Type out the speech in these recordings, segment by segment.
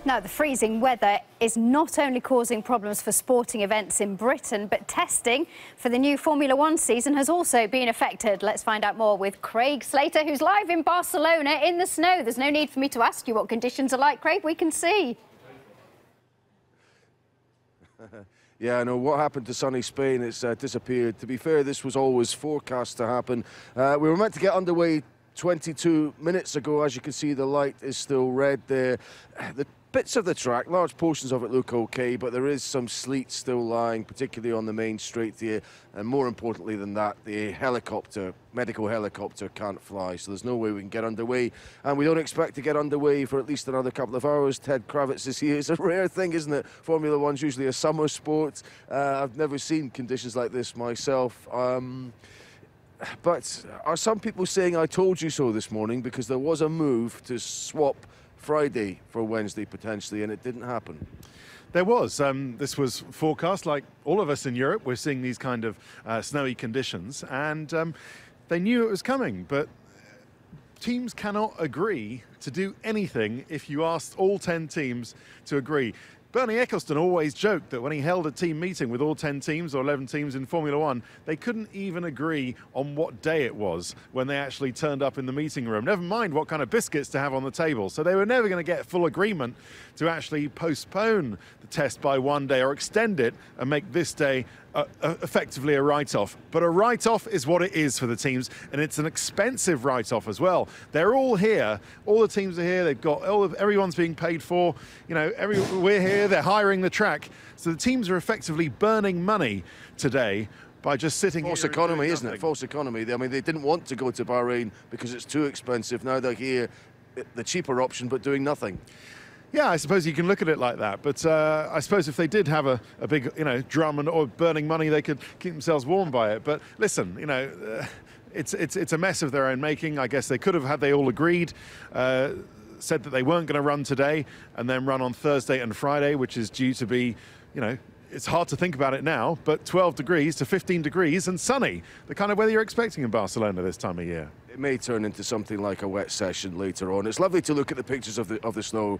Now, the freezing weather is not only causing problems for sporting events in Britain, but testing for the new Formula One season has also been affected. Let's find out more with Craig Slater, who's live in Barcelona in the snow. There's no need for me to ask you what conditions are like, Craig. We can see. Yeah, I know what happened to sunny Spain. It's disappeared. To be fair, this was always forecast to happen. We were meant to get underway 22 minutes ago. As you can see, the light is still red there. The bits of the track, large portions of it look okay, but there is some sleet still lying, particularly on the main straight here. And more importantly than that, the medical helicopter can't fly, so there's no way we can get underway. And we don't expect to get underway for at least another couple of hours. Ted Kravitz is here. It's a rare thing, isn't it? Formula One's usually a summer sport. I've never seen conditions like this myself. But are some people saying I told you so this morning, because there was a move to swap Friday for Wednesday potentially, and it didn't happen? There was. This was forecast, like all of us in Europe. We're seeing these kind of snowy conditions, and they knew it was coming, but teams cannot agree to do anything if you asked all 10 teams to agree. Bernie Ecclestone always joked that when he held a team meeting with all 10 teams or 11 teams in Formula One, they couldn't even agree on what day it was when they actually turned up in the meeting room, never mind what kind of biscuits to have on the table. So they were never going to get full agreement to actually postpone the test by one day or extend it and make this day effectively a write-off. But a write-off is what it is for the teams, and it's an expensive write-off as well. They're all here. All the teams are here. They've got everyone's being paid for. You know, we're here. They're hiring the track. So the teams are effectively burning money today by just sitting here. False economy, isn't it? False economy. I mean, they didn't want to go to Bahrain because it's too expensive. Now they're here, the cheaper option, but doing nothing. Yeah, I suppose you can look at it like that. But I suppose if they did have a big, drum or burning money, they could keep themselves warm by it. But listen, it's a mess of their own making. I guess they could have, had they all agreed, said that they weren't going to run today and then run on Thursday and Friday, which is due to be, it's hard to think about it now, but 12 degrees to 15 degrees and sunny, the kind of weather you're expecting in Barcelona this time of year. It may turn into something like a wet session later on. It's lovely to look at the pictures of the snow.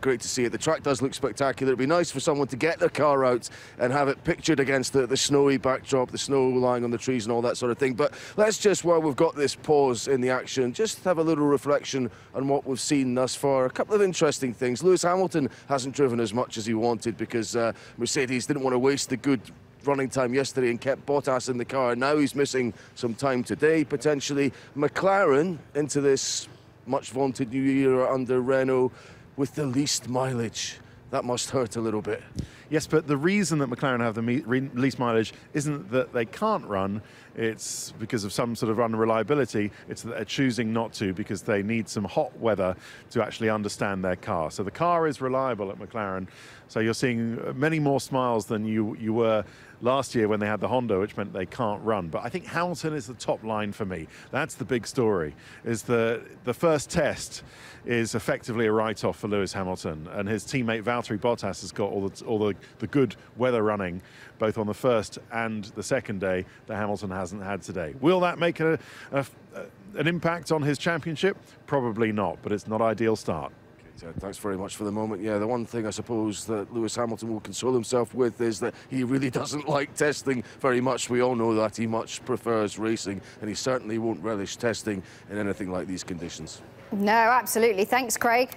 Great to see it. The track does look spectacular. It'd be nice for someone to get their car out and have it pictured against the snowy backdrop, the snow lying on the trees and all that sort of thing. But let's just, while we've got this pause in the action, just have a little reflection on what we've seen thus far. A couple of interesting things. Lewis Hamilton hasn't driven as much as he wanted because Mercedes didn't want to waste the good running time yesterday and kept Bottas in the car. Now he's missing some time today, potentially. McLaren into this much vaunted new era under Renault with the least mileage. That must hurt a little bit. Yes, but the reason that McLaren have the least mileage isn't that they can't run, it's because of some sort of unreliability. It's that they're choosing not to because they need some hot weather to actually understand their car. So the car is reliable at McLaren. So you're seeing many more smiles than you were last year when they had the Honda, which meant they can't run. But I think Hamilton is the top line for me. That's the big story, is the first test is effectively a write-off for Lewis Hamilton, and his teammate Valtteri Bottas has got all the good weather running both on the first and the second day that Hamilton hasn't had today. Will that make an impact on his championship? Probably not, but it's not an ideal start. Thanks very much for the moment. Yeah, the one thing I suppose that Lewis Hamilton will console himself with is that he really doesn't like testing very much. We all know that. He much prefers racing, and he certainly won't relish testing in anything like these conditions. No, absolutely. Thanks, Craig.